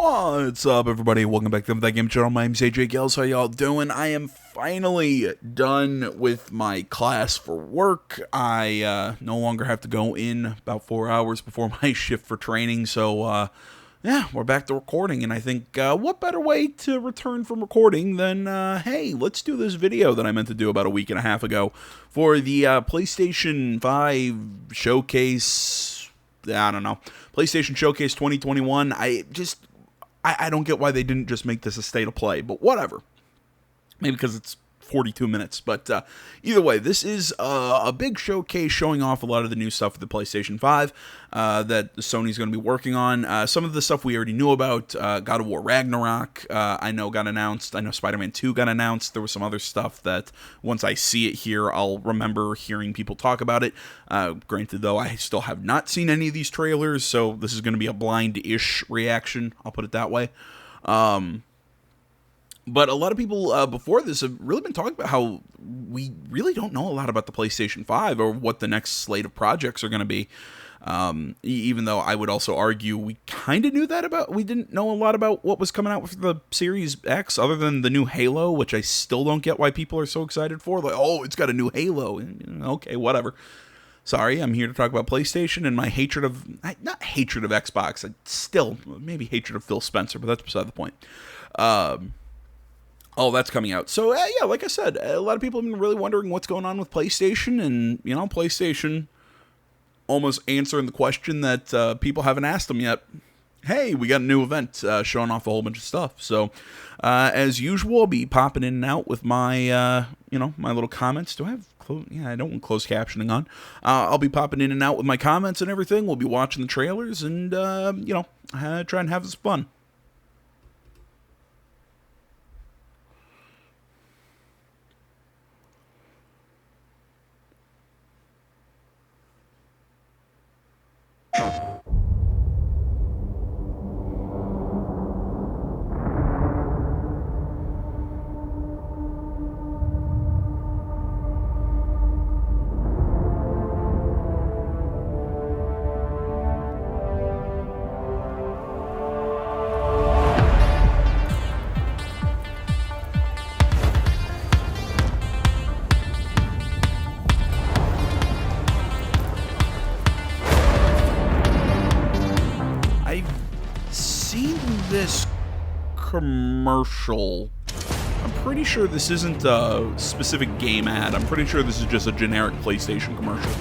What's up, everybody? Welcome back to the Game Channel. My name's AJ Gales. How y'all doing? I am finally done with my class for work. I no longer have to go in about 4 hours before my shift for training. So, yeah, we're back to recording. And I think, what better way to return from recording than, hey, let's do this video that I meant to do about a week and a half ago for the PlayStation 5 showcase. I don't know. PlayStation Showcase 2021. I don't get why they didn't just make this a state of play, but whatever. Maybe because it's 42 minutes, but either way, this is a big showcase showing off a lot of the new stuff for the PlayStation 5 that Sony's going to be working on. Some of the stuff we already knew about. God of War Ragnarok, I know got announced. I know Spider-Man 2 got announced. There was some other stuff that once I see it here, I'll remember hearing people talk about it. Granted, though, I still have not seen any of these trailers, so this is going to be a blind-ish reaction. I'll put it that way. But a lot of people before this have really been talking about how we really don't know a lot about the PlayStation 5 or what the next slate of projects are going to be. Even though I would also argue we kind of knew that about, we didn't know a lot about what was coming out with the Series X other than the new Halo, which I still don't get why people are so excited for. Like, oh, it's got a new Halo. Okay, whatever. Sorry, I'm here to talk about PlayStation and my hatred of, not hatred of Xbox, still, maybe hatred of Phil Spencer, but that's beside the point. Oh, that's coming out. So, yeah, like I said, a lot of people have been really wondering what's going on with PlayStation, and, you know, PlayStation almost answering the question that people haven't asked them yet. Hey, we got a new event showing off a whole bunch of stuff. So, as usual, I'll be popping in and out with my, my little comments. Do I have I don't want closed captioning on. I'll be popping in and out with my comments and everything. We'll be watching the trailers and, try and have some fun. This commercial, I'm pretty sure this isn't a specific game ad. I'm pretty sure this is just a generic PlayStation commercial.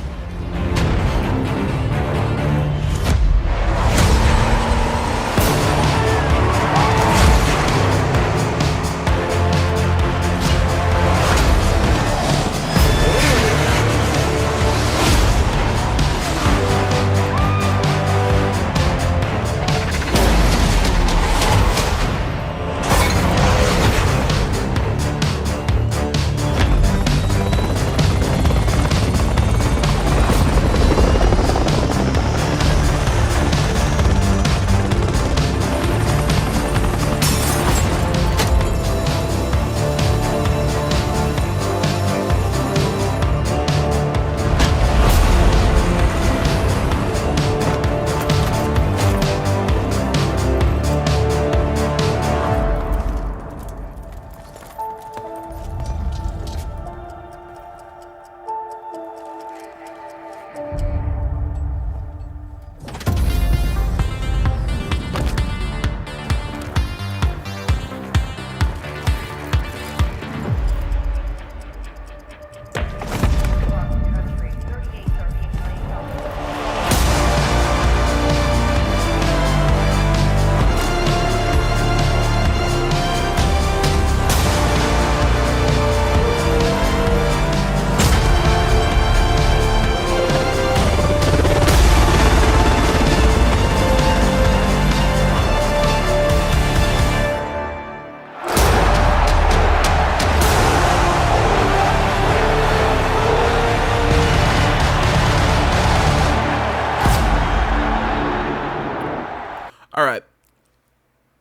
All right.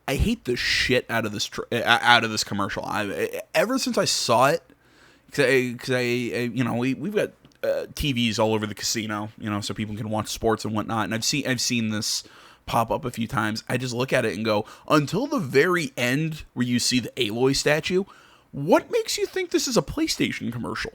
I hate the shit out of this commercial. Ever since I saw it, because we've got TVs all over the casino, so people can watch sports and whatnot. And I've seen this pop up a few times, I just look at it and go, until the very end where you see the Aloy statue, what makes you think this is a PlayStation commercial?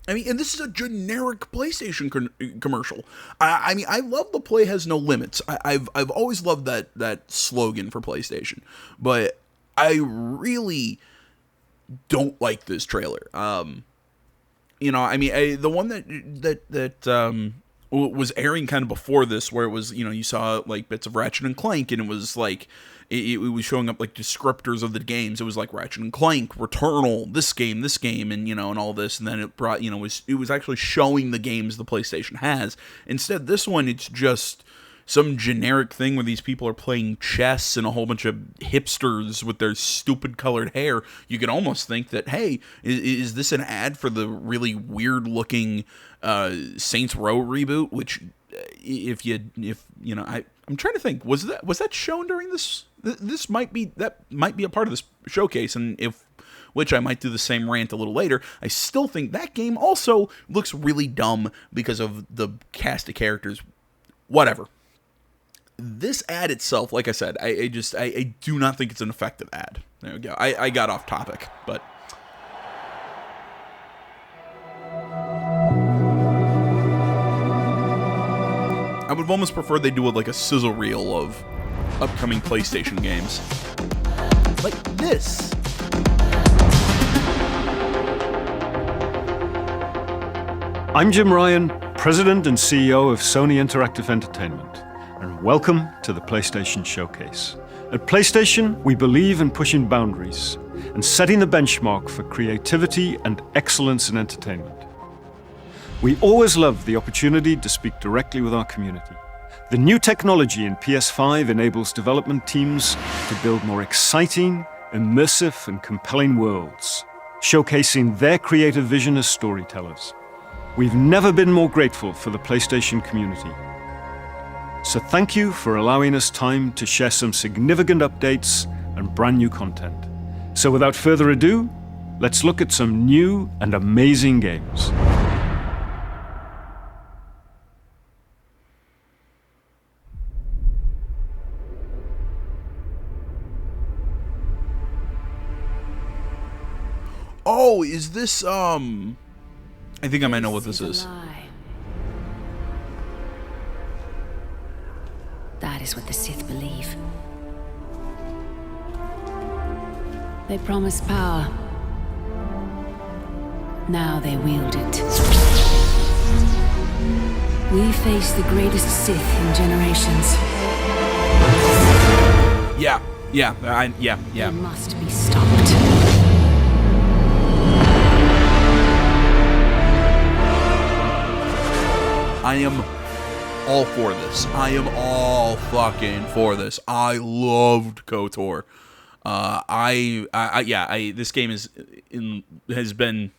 I mean, and this is a generic PlayStation commercial. I mean, I love the play has no limits. I've always loved that slogan for PlayStation, but I really don't like this trailer. You know, I mean, the one that was airing kind of before this, where it was, you know, you saw like bits of Ratchet and Clank, and it was like it was showing up like descriptors of the games. It was like Ratchet and Clank, Returnal, this game, and you know, and all this, and then it brought, you know, it was actually showing the games the PlayStation has. Instead, this one, it's just some generic thing where these people are playing chess and a whole bunch of hipsters with their stupid colored hair. You could almost think that, hey, is this an ad for the really weird looking Saints Row reboot? Which, if you know, I'm trying to think, was that shown during this? This might be a part of this showcase, and which I might do the same rant a little later. I still think that game also looks really dumb because of the cast of characters. Whatever. This ad itself, like I said, I do not think it's an effective ad. There we go. I got off topic, but I would almost prefer they do like a sizzle reel of upcoming PlayStation games. Like this. I'm Jim Ryan, President and CEO of Sony Interactive Entertainment, and welcome to the PlayStation Showcase. At PlayStation, we believe in pushing boundaries and setting the benchmark for creativity and excellence in entertainment. We always love the opportunity to speak directly with our community. The new technology in PS5 enables development teams to build more exciting, immersive, and compelling worlds, showcasing their creative vision as storytellers. We've never been more grateful for the PlayStation community. So thank you for allowing us time to share some significant updates and brand new content. So without further ado, let's look at some new and amazing games. Oh, is this, I think I might know what this is. That is what the Sith believe. They promised power. Now they wield it. We face the greatest Sith in generations. Yeah. They must be stopped. I am all for this. I am all fucking for this. I loved KOTOR. This game has been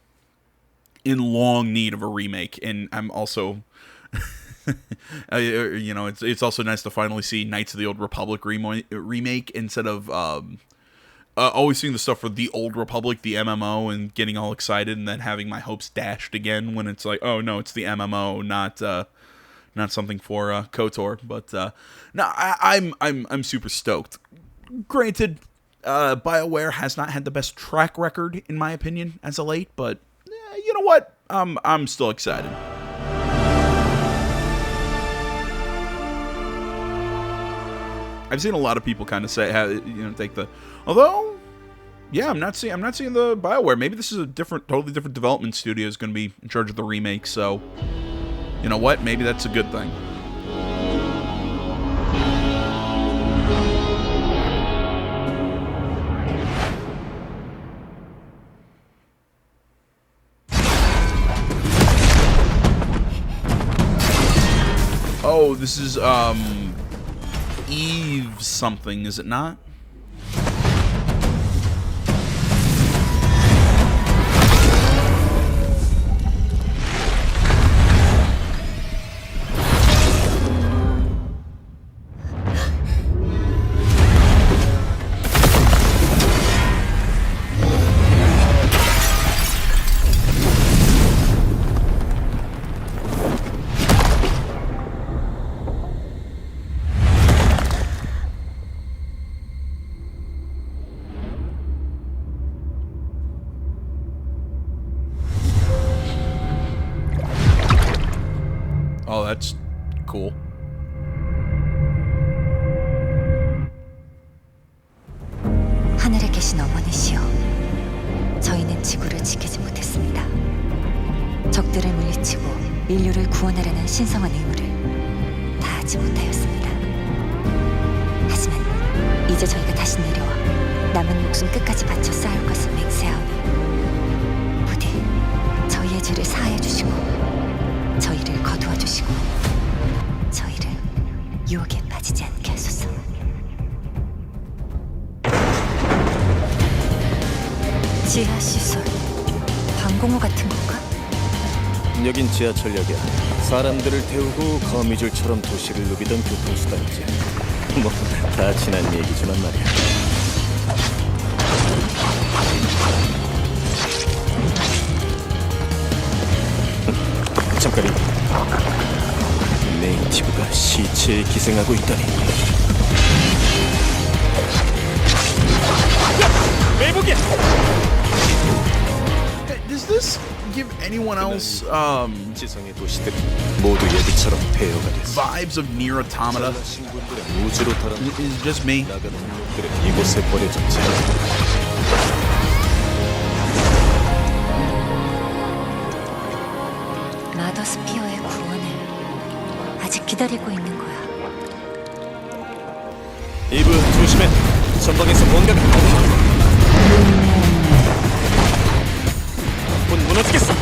in long need of a remake, and I'm also, you know, it's also nice to finally see Knights of the Old Republic remake instead of always seeing the stuff for the Old Republic, the MMO, and getting all excited and then having my hopes dashed again when it's like, oh no, it's the MMO, not something for KOTOR. But no, I'm super stoked. Granted, BioWare has not had the best track record in my opinion as of late, but you know what? I'm still excited. I've seen a lot of people kind of say, take the. Although, yeah, I'm not seeing the BioWare. Maybe this is a totally different development studio is going to be in charge of the remake. So, you know what? Maybe that's a good thing. Oh, this is Eve something, is it not? that's cool. 하늘에 계신 어머니시여, 저희는 지구를 지키지 못했습니다. 적들을 물리치고 인류를 구원하려는 신성한 의무를 다하지 못하였습니다. 하지만 이제 저희가 다시 내려와 남은 목숨 끝까지 바쳐 싸울 것을 맹세하오니 부디 저희의 죄를 사하여 주시고 저희를 거두어 주시고 저희를 유혹에 빠지지 않게 하소서. 지하 시설, 방공호 같은 건가? 여긴 지하철역이야. 사람들을 태우고 거미줄처럼 도시를 누비던 교통수단이지. 뭐 다 지난 얘기지만 말이야. 잠깐이. 네이티브가 시체에 기생하고 있다니. 매복이야. Does this give anyone else 지성의 도시들이 모두 예비처럼 폐허가 됐어. vibes of Nier Automata? 신분들은 우주로 달아 Is it just me? 나가는 놈들은 이곳에 버려졌지. 마더스피어의 구원을 아직 기다리고 있는 거야. 이브 조심해. 전방에서 뭔가가 곧 무너지겠어.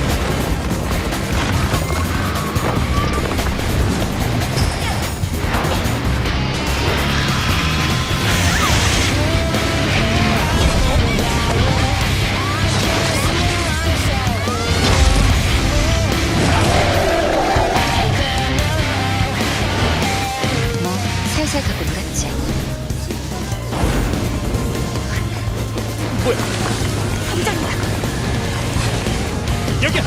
뭐 살살 가고 놀았지. 뭐야? 함정이다. 여기야.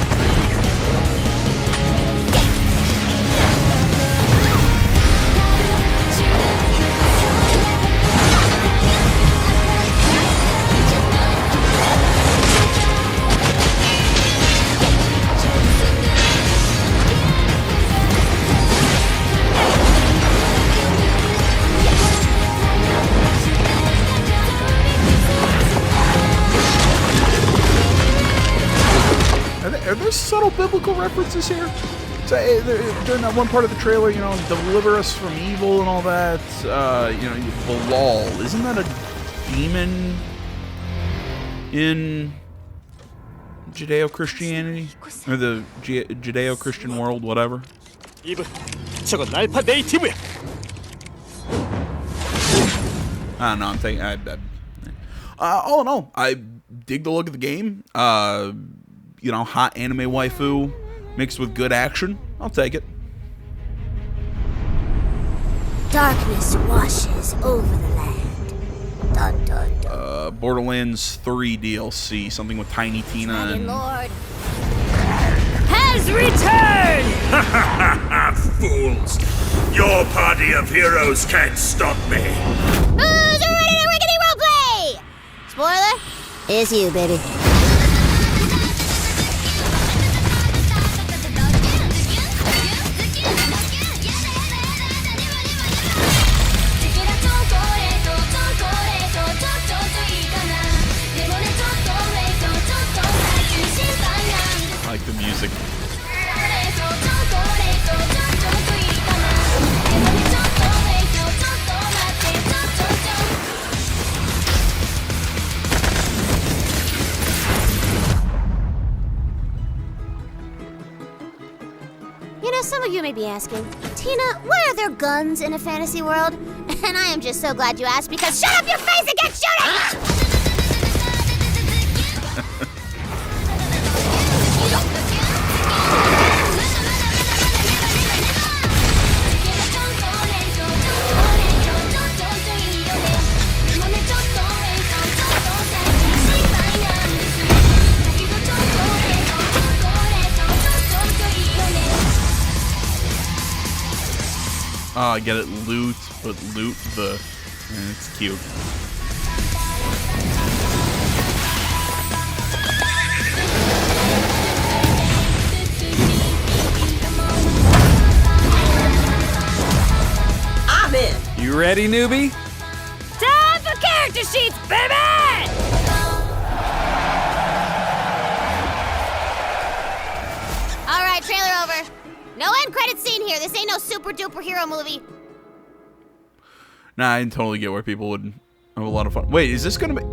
Are there subtle biblical references here? So, during that one part of the trailer, you know, deliver us from evil and all that. You know, Balal, isn't that a demon in Judeo-Christianity or the Judeo-Christian world, whatever? 이브, 저건 알파 네이티브야. I don't know. I'm thinking. All in all, I dig the look of the game. You know, hot anime waifu mixed with good action. I'll take it. Darkness washes over the land. Dun dun dun. Borderlands 3 DLC, something with Tiny Tina Dragon and Lord has returned! Fools! Your party of heroes can't stop me! Who's ready to rickety roleplay? Spoiler? It's you, baby. I like the music. You know, some of you may be asking, Tina, why are there guns in a fantasy world? And I am just so glad you asked because shut up your face and get shooting! I get it, loot, but loot the... it's cute. ready, newbie? Time for character sheets, baby! All right, trailer over. No end credit scene here. This ain't no super duper hero movie. Nah, I totally get where people would have a lot of fun. Wait, is this gonna be?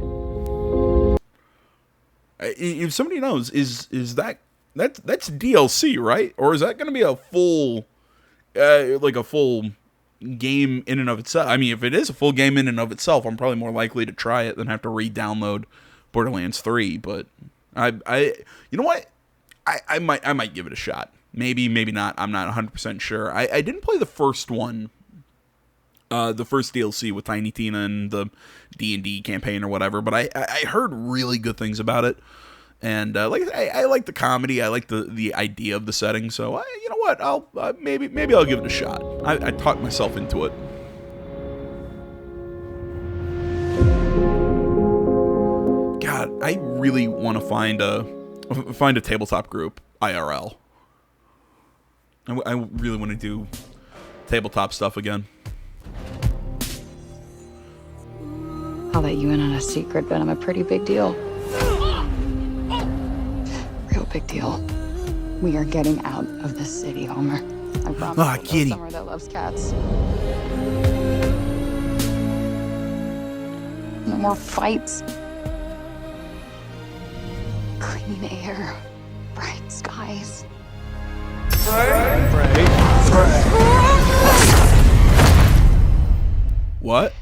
If somebody knows, is that's DLC, right? Or is that gonna be a full, like a full game in and of itself? I mean, if it is a full game in and of itself, I'm probably more likely to try it than have to re-download Borderlands 3. But you know what? I might give it a shot. Maybe not. I'm not 100% sure. I didn't play the first one. The first DLC with Tiny Tina and the D&D campaign or whatever, but I heard really good things about it, and I like the comedy, I like the idea of the setting, so you know what, I'll maybe I'll give it a shot. I talked myself into it. God, I really want to find a tabletop group IRL. I really want to do tabletop stuff again. I'll let you in on a secret, but I'm a pretty big deal. Real big deal. We are getting out of the city, Homer. I promise. Kitty. Summer that loves cats. No more fights. Clean air. Bright skies. What?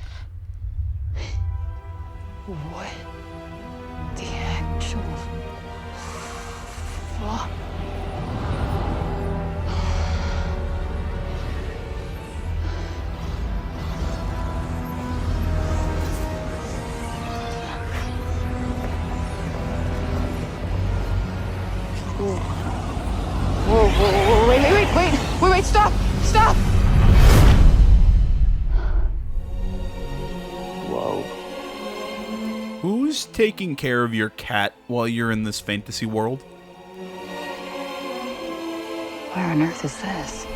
What the actual fuck? Whoa, wait, stop! Whoa. Who's taking care of your cat while you're in this fantasy world? Where on earth is this?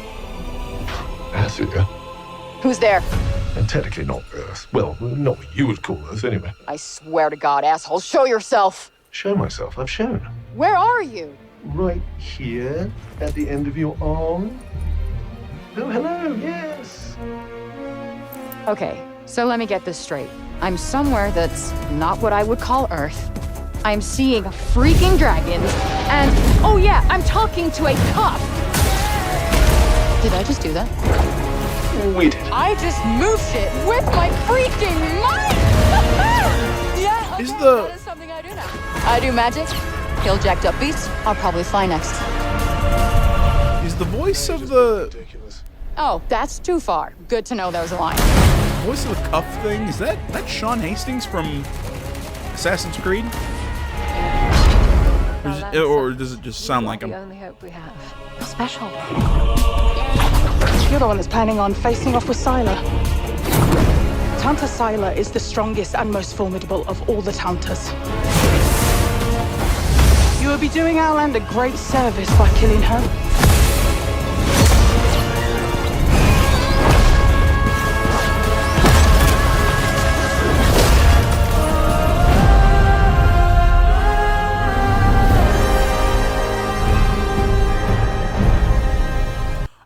Africa. Who's there? And technically not Earth. Well, not what you would call Earth, anyway. I swear to God, asshole, show yourself! Show myself. I've shown. Where are you? Right here, at the end of your arm. Oh, hello, yes. Okay, so let me get this straight. I'm somewhere that's not what I would call Earth. I'm seeing freaking dragons, and oh yeah, I'm talking to a cop. Did I just do that? We did. I just moved shit with my freaking mind! Yeah, okay, that is something I do now. I do magic, kill jacked up beasts, I'll probably fly next. Is the voice of the Ridiculous. Oh, that's too far. Good to know there's a line. voice of the cuff thing? Is that Sean Hastings from Assassin's Creed? Or does it just sound like him? The only hope we have. Special. You're the one that's planning on facing off with Sylar. Tanta Sylar is the strongest and most formidable of all the Tantas. You will be doing our land a great service by killing her.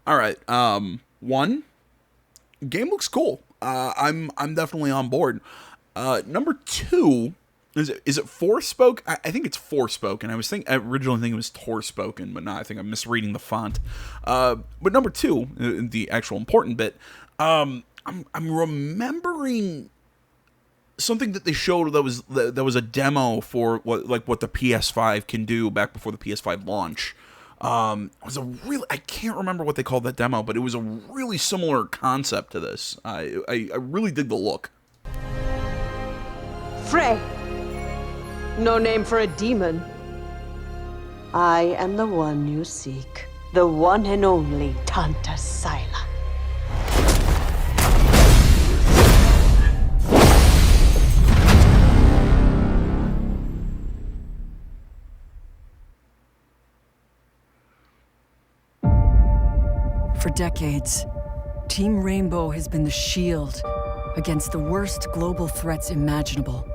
All right. One, game looks cool. I'm definitely on board. Number two, is it Forspoken? I think it's Forspoken. I originally think it was Torspoken, but now I think I'm misreading the font. But number two, the actual important bit, I'm remembering something that they showed that was a demo for what the PS5 can do back before the PS5 launch. It was I can't remember what they called that demo, but it was a really similar concept to this. I really dig the look. Frey. No name for a demon. I am the one you seek. The one and only Tanta Sylar. For decades, Team Rainbow has been the shield against the worst global threats imaginable.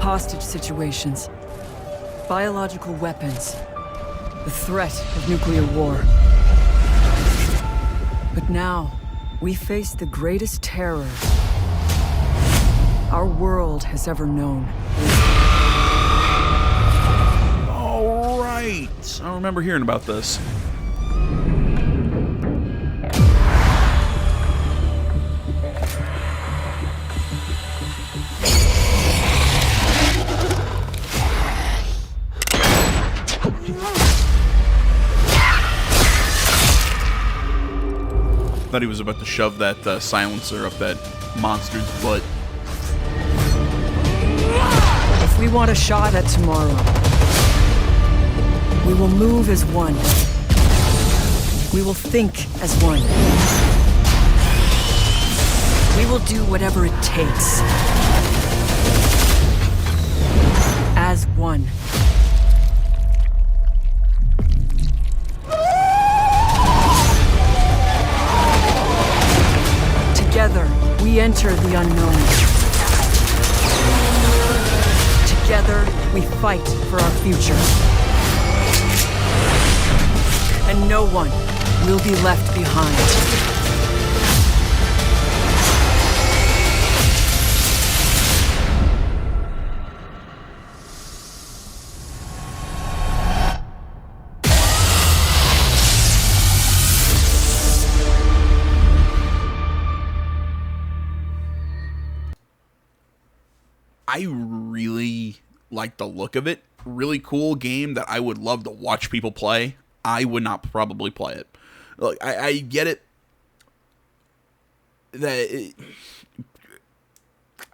Hostage situations, biological weapons, the threat of nuclear war. But now, we face the greatest terror our world has ever known. All right. I remember hearing about this. Thought he was about to shove that silencer up that monster's butt. If we want a shot at tomorrow, we will move as one. We will think as one. We will do whatever it takes. As one. Together, we enter the unknown. Together, we fight for our future. And no one will be left behind. I really like the look of it. Really cool game that I would love to watch people play. I would not probably play it. Look, I get it.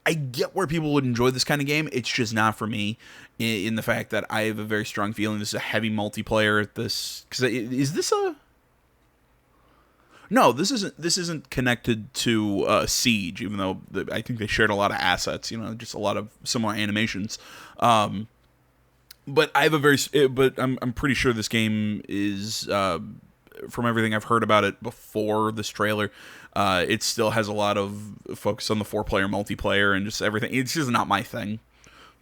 I get where people would enjoy this kind of game. It's just not for me. In the fact that I have a very strong feeling this is a heavy multiplayer. Is this a? No, this isn't connected to Siege, even though I think they shared a lot of assets, just a lot of similar animations. But I have but I'm pretty sure this game is, from everything I've heard about it before this trailer, it still has a lot of focus on the 4-player multiplayer and just everything. It's just not my thing,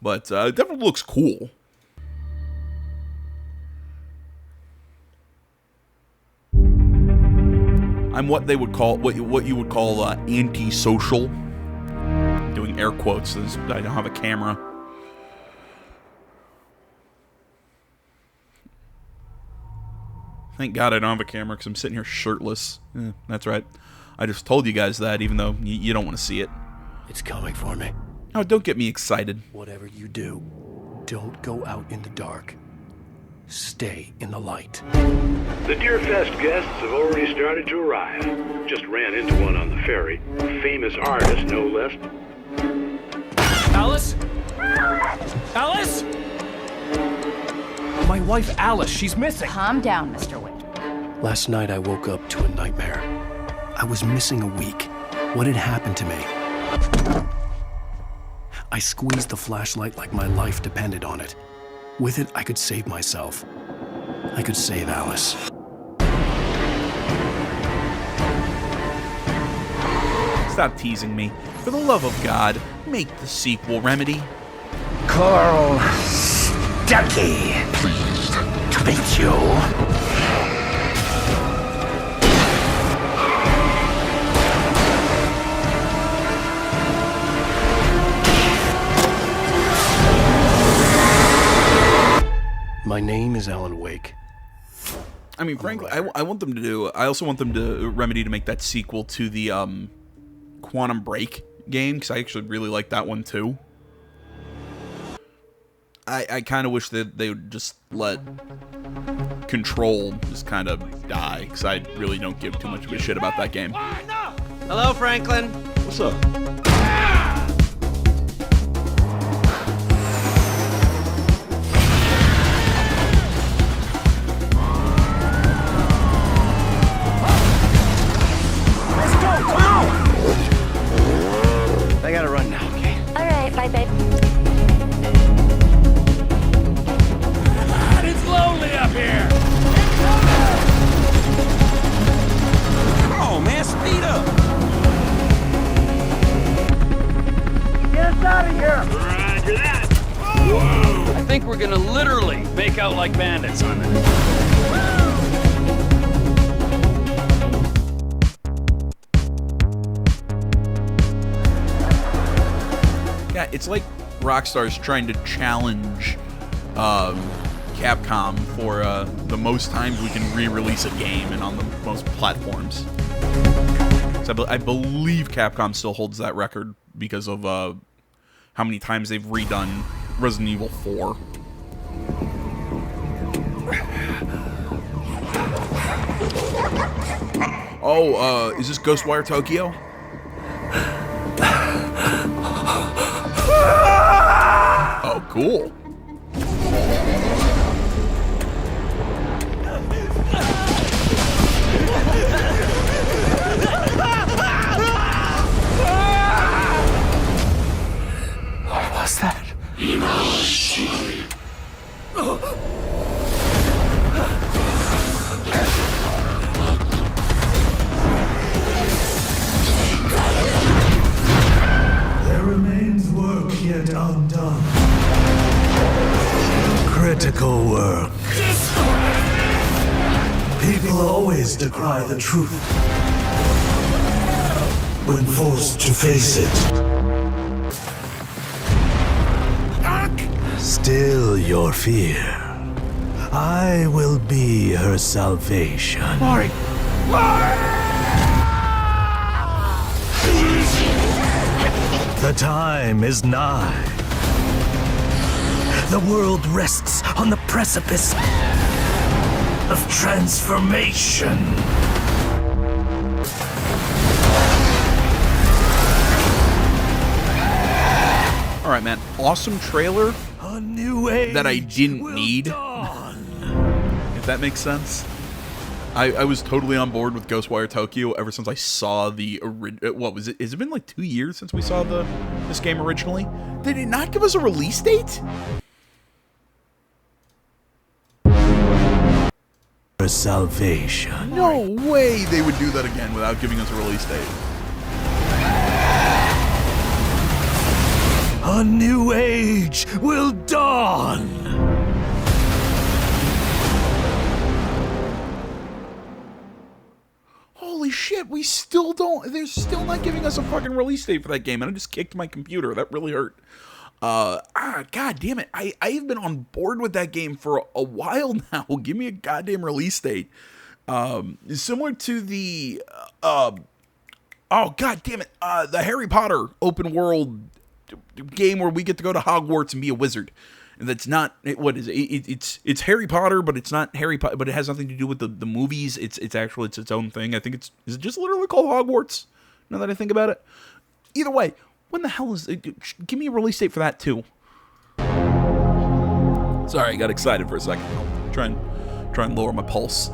but it definitely looks cool. I'm what you would call antisocial. I'm doing air quotes since I don't have a camera. Thank God I don't have a camera because I'm sitting here shirtless. That's right. I just told you guys that, even though you don't want to see it. It's coming for me. Oh, don't get me excited. Whatever you do, don't go out in the dark. Stay in the light. The Deerfest guests have already started to arrive. Just ran into one on the ferry. A famous artist, no less. Alice? Alice? My wife Alice, she's missing. Calm down, Mr. Wick. Last night I woke up to a nightmare. I was missing a week. What had happened to me? I squeezed the flashlight like my life depended on it. With it, I could save myself. I could save Alice. Stop teasing me. For the love of God, make the sequel, Remedy. Carl Stucky. Pleased to meet you. My name is Alan Wake. I mean, frankly, I want them to do. I also want them to Remedy to make that sequel to the Quantum Break game, because I actually really like that one too. I kind of wish that they would just let Control just kind of die, because I really don't give too much of a shit about that game. Hello, Franklin. What's up? I gotta run now, okay? All right, bye, babe. It's lonely up here! Oh, man, speed up! out of here! Roger that! Whoa! I think we're gonna literally make out like bandits on it. Yeah, it's like Rockstar's trying to challenge Capcom for the most times we can re-release a game and on the most platforms. So I believe Capcom still holds that record because of how many times they've redone Resident Evil 4. Oh, is this Ghostwire Tokyo? Oh, cool. What was that? There remains work yet undone. Critical work. People always decry the truth when forced to face it. Still your fear. I will be her salvation. Mari! The time is nigh. The world rests on the precipice of transformation. All right, man. Awesome trailer A new age that I didn't need. If that makes sense. I was totally on board with Ghostwire Tokyo ever since I saw the what was it? Has it been like 2 years since we saw this game originally? Did it not give us a release date? For salvation. No way they would do that again without giving us a release date. A new age will dawn. Holy shit, we still don't... They're still not giving us a fucking release date for that game, and I just kicked my computer. That really hurt. God damn it. I've been on board with that game for a while now. Give me a goddamn release date. Similar to the... oh, god damn it. The Harry Potter open world game where we get to go to Hogwarts and be a wizard. That's not what is it? It's Harry Potter, but it's not Harry Potter. But it has nothing to do with the movies. It's its own thing. I think is it just literally called Hogwarts? Now that I think about it. Either way, when the hell is it? Give me a release date for that too. Sorry, I got excited for a second. I'll try and lower my pulse.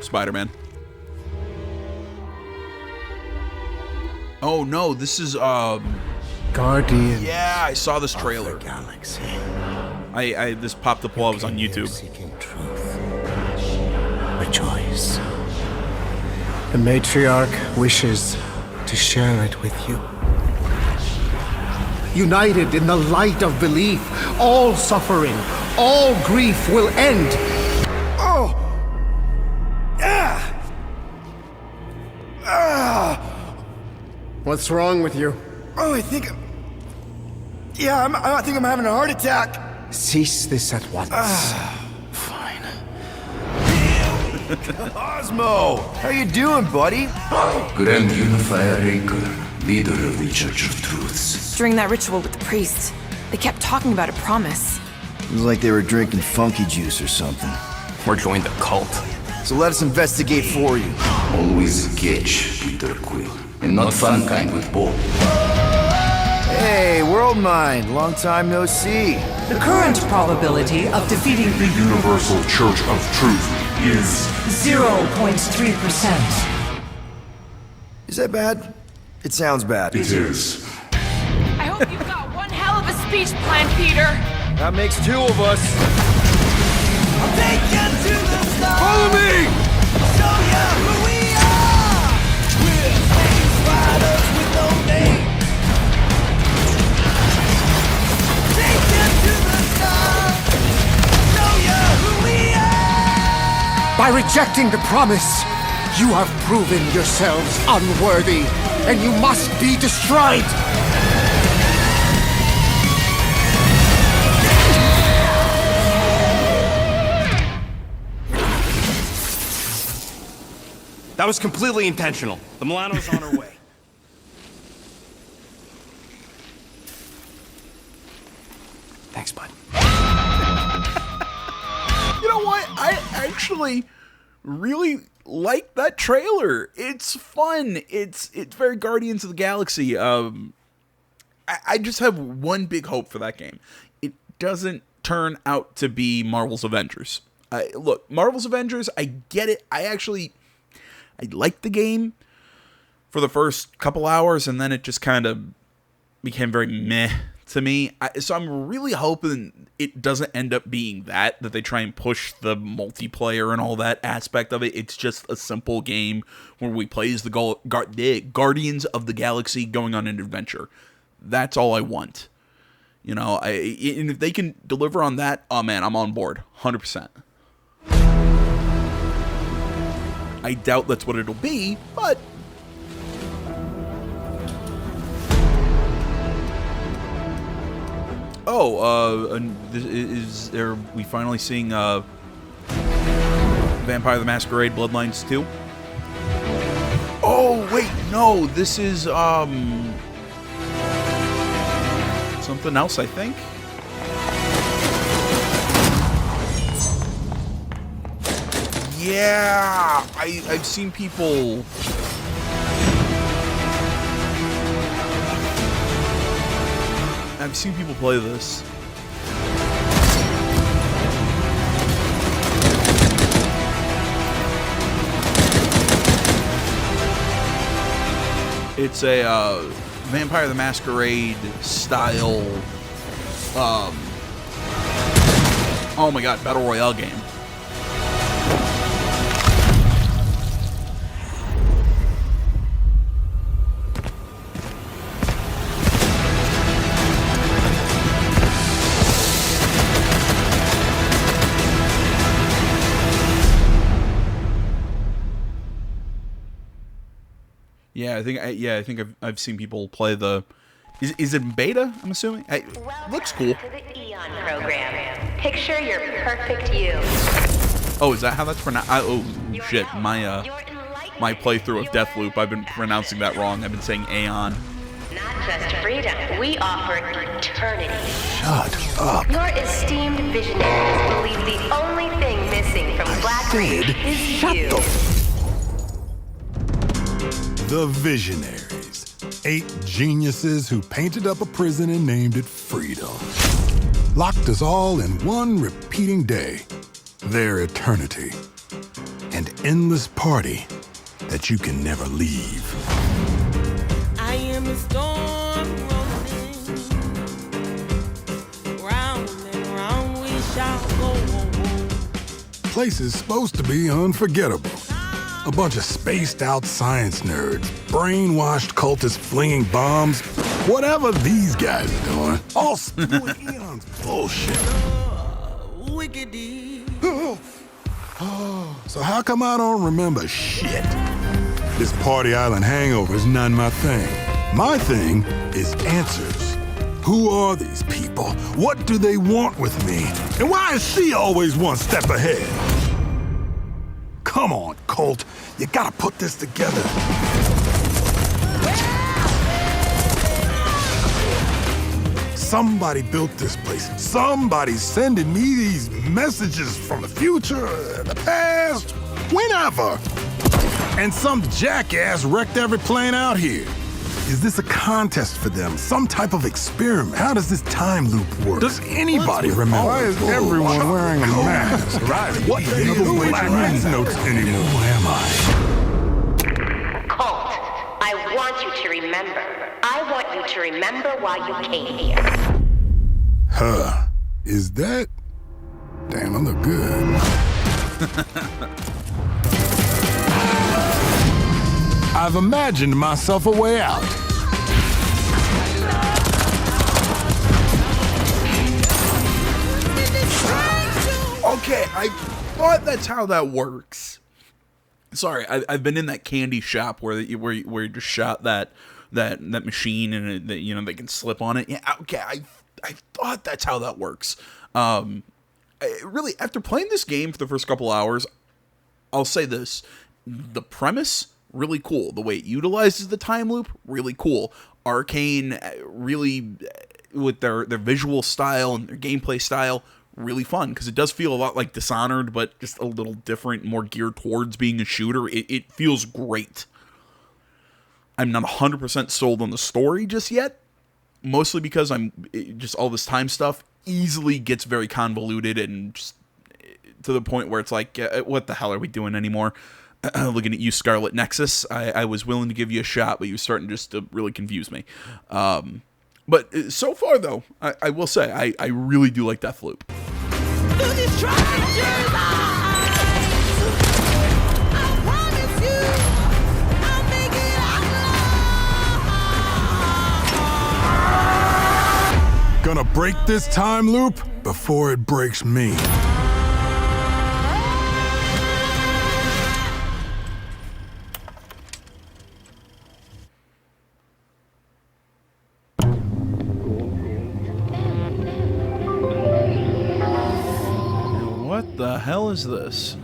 Spider-Man. Oh no, this is Guardian. Yeah, I saw this trailer. Galaxy. I this popped up while I was on YouTube. Seeking truth. Rejoice. The matriarch wishes to share it with you. United in the light of belief, all suffering, all grief will end. Oh! What's wrong with you? Oh, I think I'm having a heart attack. Cease this at once. Fine. Osmo, how you doing, buddy? Grand Unifier Raker, leader of the Church of Truths. During that ritual with the priest, they kept talking about a promise. It was like they were drinking funky juice or something. Or joined the cult. So let us investigate for you. Always engage, Peter Quill, and not fun kind with Bob. Hey, World Mind, long time no see. The current probability of defeating The Universal Church of Truth is 0.3%. Is that bad? It sounds bad. It is. I hope you've got one hell of a speech plan, Peter. That makes 2 of us. I'll take you to the stars. Follow me! Show you who we are. We're space riders with no name. Take you to the stars. Show you who we are. By rejecting the promise, you have proven yourselves unworthy, and you must be destroyed! That was completely intentional. The Milano's on her way. Thanks, bud. You know what? I actually really like that trailer. It's fun. It's very Guardians of the Galaxy. I just have one big hope for that game. It doesn't turn out to be Marvel's Avengers. Look, Marvel's Avengers, I get it. I liked the game for the first couple hours, and then it just kind of became very meh to me. So I'm really hoping it doesn't end up being that they try and push the multiplayer and all that aspect of it. It's just a simple game where we play as the Guardians of the Galaxy going on an adventure. That's all I want. You know, and if they can deliver on that, oh man, I'm on board, 100%. I doubt that's what it'll be, but are we finally seeing Vampire the Masquerade Bloodlines 2? Oh wait, no, this is something else, I think. Yeah, I've seen people. I've seen people play this. It's a Vampire the Masquerade style. Oh my god, Battle Royale game. Yeah, I think I've seen people play the. Is it beta? I'm assuming. Looks cool. To the Eon program. Picture your perfect you. Oh, is that how that's pronounced? Oh shit, my playthrough of Deathloop, I've been pronouncing that wrong. I've been saying Aeon. Not just freedom, we offer eternity. Shut up. Your esteemed visionaries believe the only thing missing from Black Reach is you. The Visionaries. 8 geniuses who painted up a prison and named it Freedom. Locked us all in one repeating day. Their eternity. An endless party that you can never leave. I am a storm rolling. Round and round we shall go. Place is supposed to be unforgettable. A bunch of spaced-out science nerds, brainwashed cultists flinging bombs, whatever these guys are doing, all spewing Eon's bullshit. So how come I don't remember shit? This Party Island hangover is not my thing. My thing is answers. Who are these people? What do they want with me? And why is she always one step ahead? Come on, Colt. You gotta put this together. Somebody built this place. Somebody's sending me these messages from the future, the past, whenever. And some jackass wrecked every plane out here. Is this a contest for them? Some type of experiment? How does this time loop work? Does anybody remember? Why is everyone wearing a mask? What the hell Black notes anymore? Who am I? Colt, I want you to remember. I want you to remember why you came here. Huh. Is that... Damn, I look good. I've imagined myself a way out. Okay, I thought that's how that works. Sorry, I've been in that candy shop where you just shot that machine and they can slip on it. Yeah, okay, I thought that's how that works. Really, after playing this game for the first couple hours, I'll say this: the premise really cool. The way it utilizes the time loop, really cool. Arcane really, with their visual style and their gameplay style, really fun, because it does feel a lot like Dishonored, but just a little different, more geared towards being a shooter. It feels great. I'm not 100% sold on the story just yet, mostly because just all this time stuff easily gets very convoluted and just to the point where it's like, what the hell are we doing anymore? Looking at you, Scarlet Nexus, I was willing to give you a shot, but you're starting just to really confuse me. But so far, though, I will say, I really do like Deathloop. Gonna break this time loop before it breaks me. What the hell is this?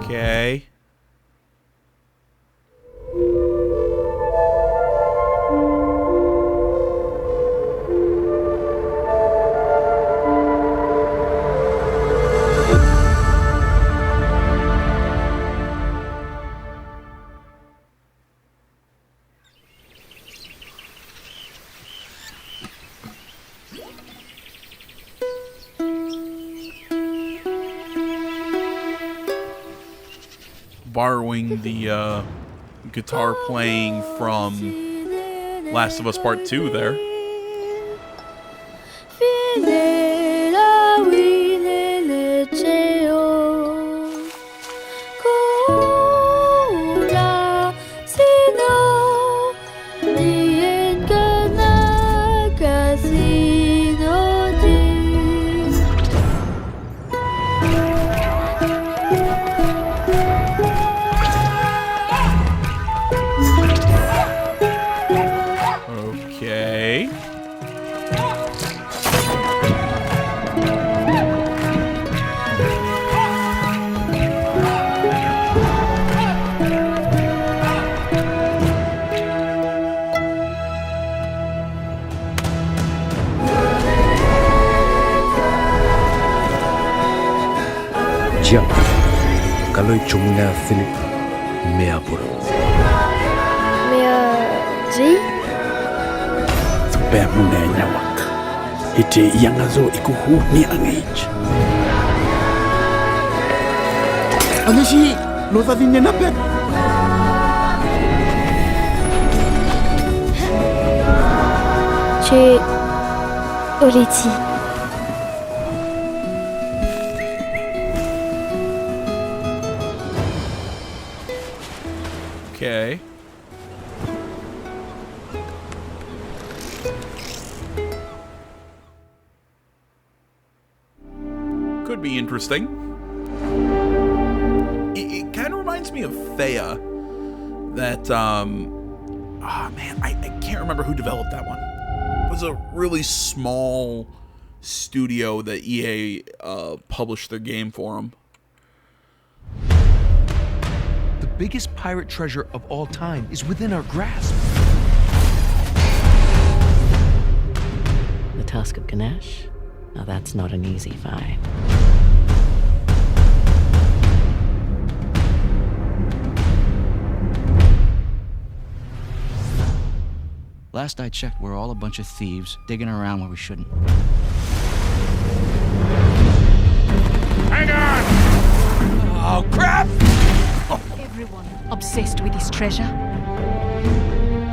Okay. Borrowing the guitar playing from Last of Us Part 2 there. Okay. Diyan, kaloy chumna Philip Meapuro. Meaji? Supaya muna nyawak. Ite yangazo ikuhu ni angage. Ano si Lotha din niya napet? Che Oriti. Okay. Could be interesting. It kind of reminds me of Thea. That, man, I can't remember who developed that one. It was a really small studio that EA published their game for them. biggest pirate treasure of all time is within our grasp. The Tusk of Ganesh? Now that's not an easy find. Last I checked, we're all a bunch of thieves digging around where we shouldn't. Hang on! Oh, crap! Everyone obsessed with his treasure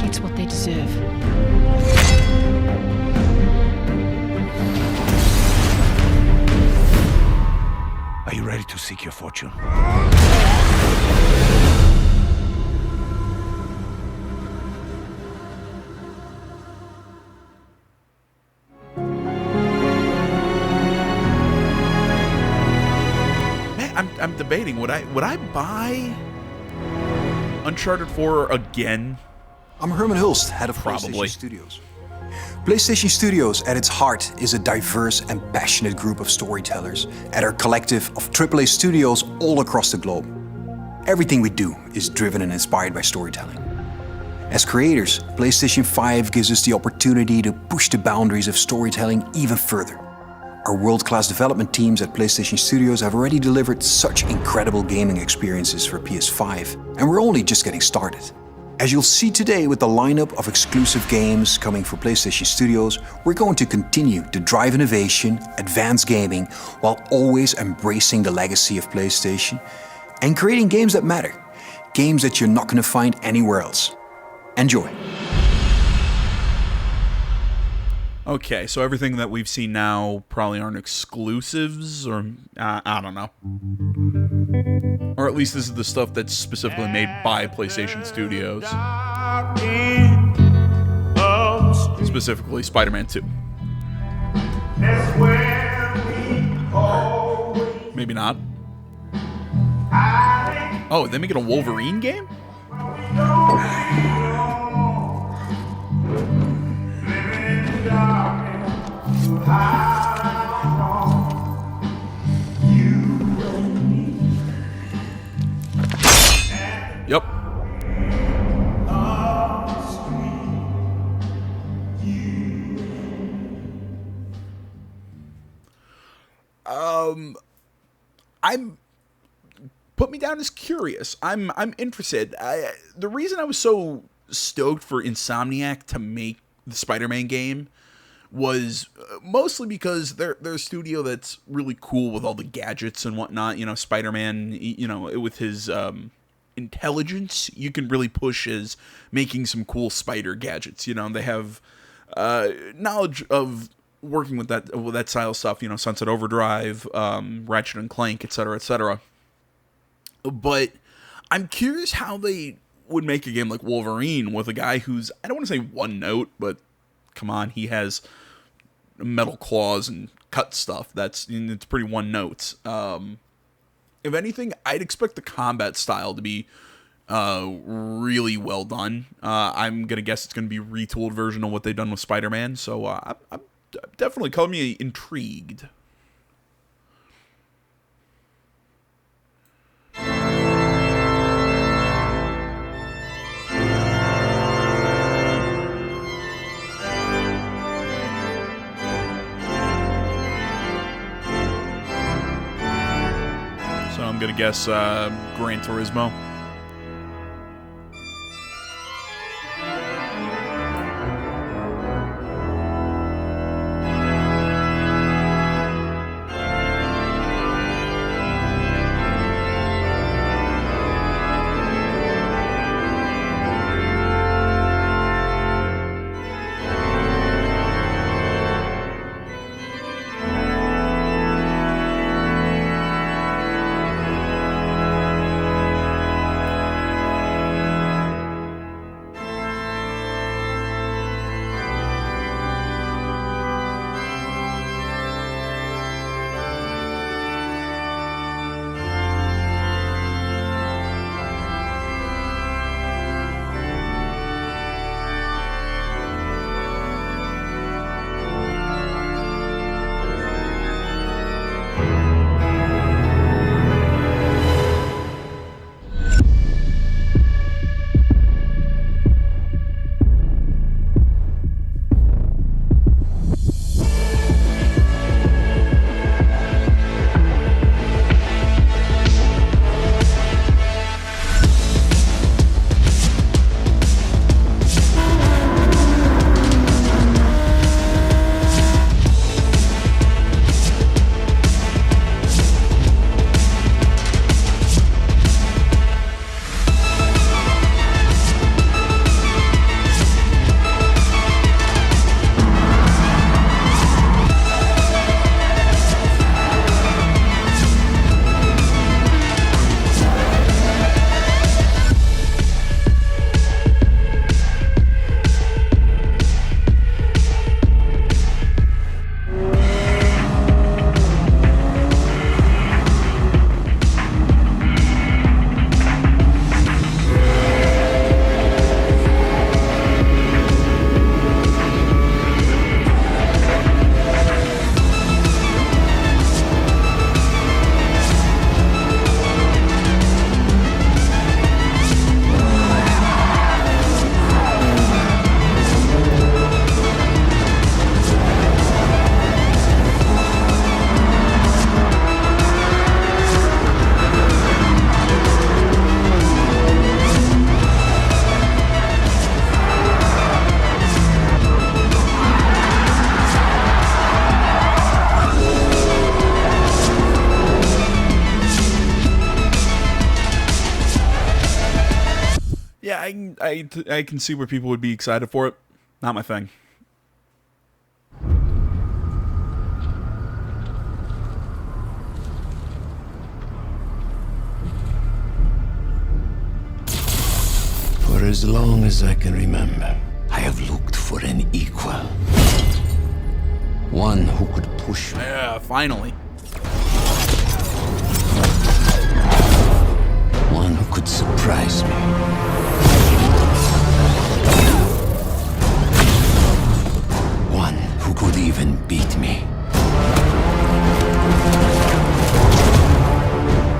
gets what they deserve. Are you ready to seek your fortune? I'm debating. Would I buy Uncharted 4 again? I'm Herman Hulst, head of Probably. PlayStation Studios. PlayStation Studios, at its heart, is a diverse and passionate group of storytellers at our collective of AAA studios all across the globe. Everything we do is driven and inspired by storytelling. As creators, PlayStation 5 gives us the opportunity to push the boundaries of storytelling even further. Our world-class development teams at PlayStation Studios have already delivered such incredible gaming experiences for PS5, and we're only just getting started. As you'll see today with the lineup of exclusive games coming for PlayStation Studios, we're going to continue to drive innovation, advance gaming, while always embracing the legacy of PlayStation and creating games that matter, games that you're not going to find anywhere else. Enjoy. Okay, so everything that we've seen now probably aren't exclusives, or I don't know. Or at least this is the stuff that's specifically made by PlayStation Studios. Specifically Spider-Man 2. Maybe not. Oh, they making a Wolverine game? Yep. I'm put me down as curious. I'm interested. The reason I was so stoked for Insomniac to make the Spider-Man game was mostly because they're a studio that's really cool with all the gadgets and whatnot. You know, Spider-Man, you know, with his intelligence, you can really push as making some cool spider gadgets. You know, they have knowledge of working with that style of stuff. You know, Sunset Overdrive, Ratchet and Clank, etc., etc. But I'm curious how they would make a game like Wolverine with a guy who's, I don't want to say one note, but come on, he has metal claws and cut stuff. It's pretty one note. If anything, I'd expect the combat style to be really well done. I'm gonna guess it's gonna be a retooled version of what they've done with Spider-Man. So I'm definitely calling me intrigued. So I'm gonna guess Gran Turismo. I can see where people would be excited for it. Not my thing. For as long as I can remember, I have looked for an equal. One who could push me. Yeah, finally. One who could surprise me. One who could even beat me.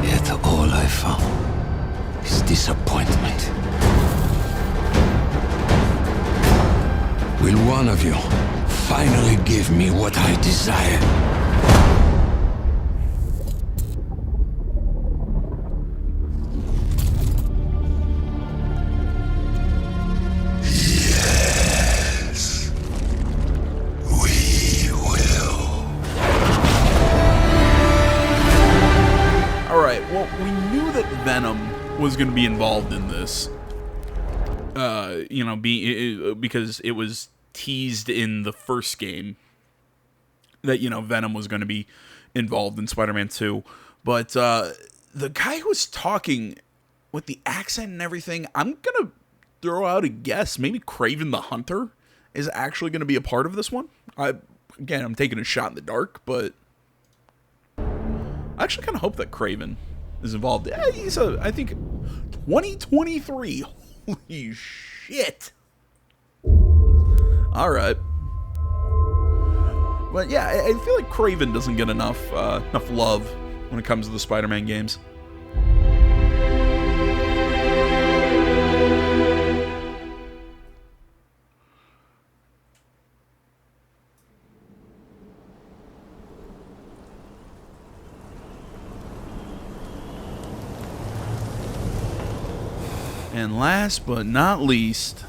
Yet all I found is disappointment. Will one of you finally give me what I desire? Yes, we will. All right. Well, we knew that Venom was going to be involved in this. You know, because it was teased in the first game that, you know, Venom was going to be involved in Spider-Man 2. But the guy who was talking with the accent and everything, I'm going to throw out a guess. Maybe Kraven the Hunter is actually going to be a part of this one. Again, I'm taking a shot in the dark, but I actually kind of hope that Kraven is involved. Yeah, he's I think 2023. Holy shit. Alright. But yeah, I feel like Kraven doesn't get enough love when it comes to the Spider-Man games. And last but not least,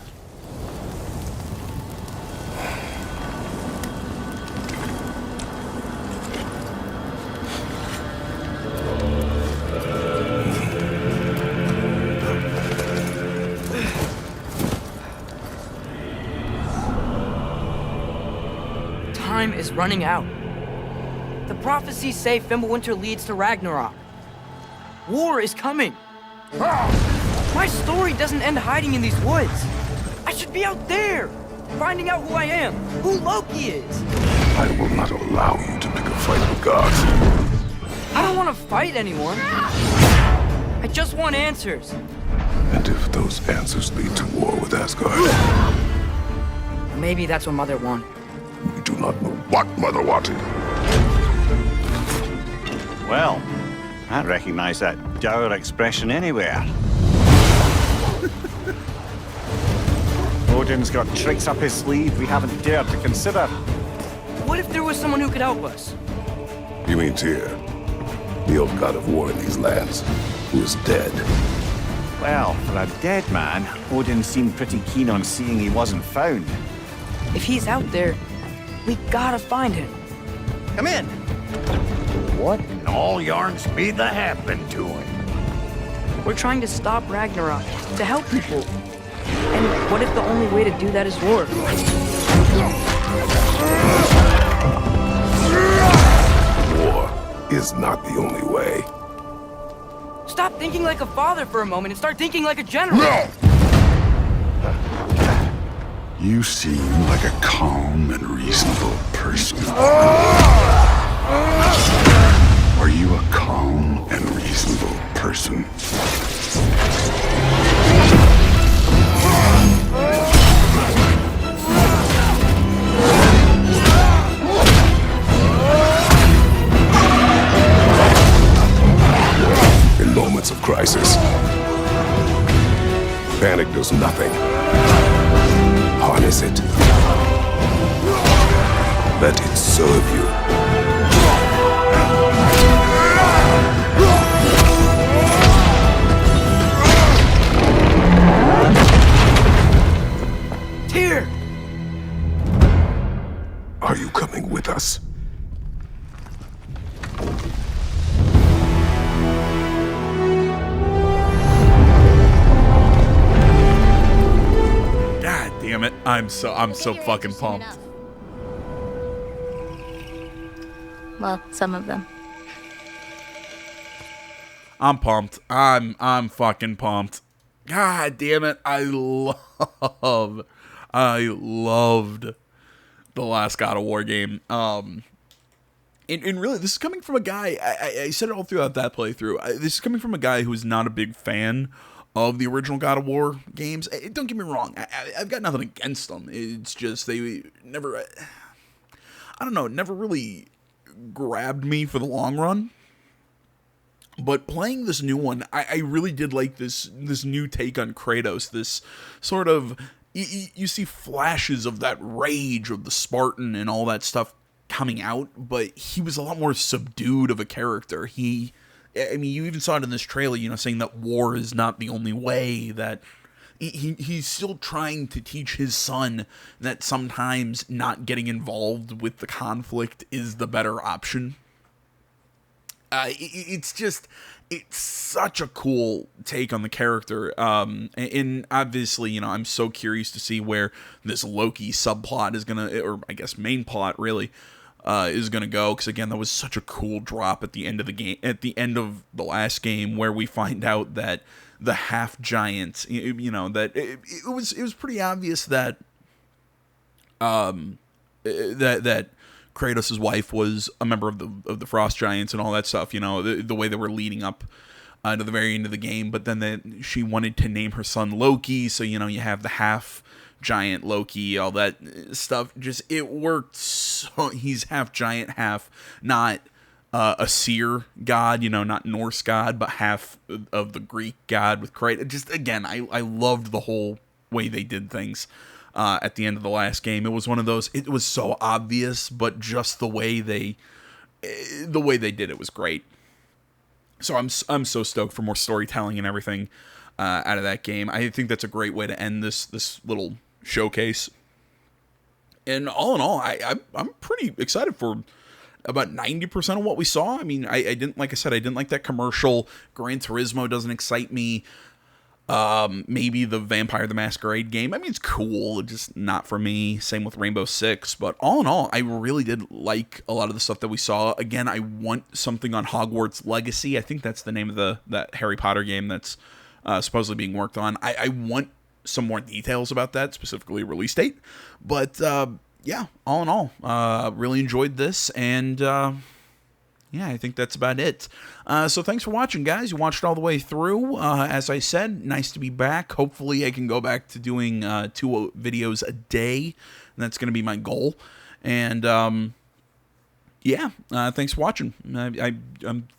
time is running out. The prophecies say Fimbulwinter leads to Ragnarok. War is coming. My story doesn't end hiding in these woods. I should be out there, finding out who I am, who Loki is. I will not allow you to pick a fight with gods. I don't want to fight anyone. I just want answers. And if those answers lead to war with Asgard? Maybe that's what Mother wanted. We do not know what Mother wanted. Well, I recognize that dour expression anywhere. Odin's got tricks up his sleeve we haven't dared to consider. What if there was someone who could help us? You mean Tyr, the old god of war in these lands, who is dead? Well, for a dead man, Odin seemed pretty keen on seeing he wasn't found. If he's out there, we gotta find him. Come in. What in all yarn speed the happened to him? We're trying to stop Ragnarok, to help people. And what if the only way to do that is war? War is not the only way. Stop thinking like a father for a moment and start thinking like a general. No! You seem like a calm and reasonable person. Are you a calm and reasonable person? In moments of crisis, panic does nothing. Harness it. Let it serve you. Tyr! Are you coming with us? I'm so fucking pumped. Well, some of them. I'm pumped. I'm fucking pumped. God damn it. I loved the last God of War game. And really, this is coming from a guy, I said it all throughout that playthrough, this is coming from a guy who is not a big fan of the original God of War games. Don't get me wrong, I've got nothing against them. It's just they never, I don't know, never really grabbed me for the long run. But playing this new one, I really did like this new take on Kratos. This sort of, you see flashes of that rage of the Spartan and all that stuff coming out, but he was a lot more subdued of a character. I mean, you even saw it in this trailer, saying that war is not the only way, that he's still trying to teach his son that sometimes not getting involved with the conflict is the better option. It's such a cool take on the character. And obviously, I'm so curious to see where this Loki subplot is gonna, or I guess main plot really, is gonna go. Because again, that was such a cool drop at the end of the game, at the end of the last game, where we find out that the half giant, that it was pretty obvious that, that Kratos' wife was a member of the Frost Giants and all that stuff, the way they were leading up to the very end of the game. But then she wanted to name her son Loki, so you have the half giant Loki, all that stuff. Just, it worked. So he's half giant, half not a seer god, not Norse god, but half of the Greek god with Kratos. Just, again, I loved the whole way they did things. At the end of the last game, it was one of those. It was so obvious, but just the way they did it was great. So I'm so stoked for more storytelling and everything out of that game. I think that's a great way to end this little showcase. And all in all, I'm pretty excited for about 90% of what we saw. I mean, I didn't, like I said, I didn't like that commercial. Gran Turismo doesn't excite me. Maybe the Vampire the Masquerade game. I mean, it's cool, just not for me. Same with Rainbow Six. But all in all, I really did like a lot of the stuff that we saw. Again, I want something on Hogwarts Legacy. I think that's the name of that Harry Potter game that's supposedly being worked on. I want some more details about that, specifically release date. But yeah, all in all, really enjoyed this, and yeah, I think that's about it. So thanks for watching, guys. You watched all the way through. As I said, nice to be back. Hopefully I can go back to doing 2 videos a day. And that's going to be my goal. And yeah, thanks for watching. I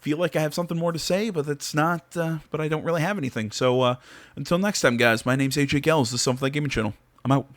feel like I have something more to say, but it's not. But I don't really have anything. So until next time, guys, my name's AJ Gels. This is Something Like Gaming Channel. I'm out.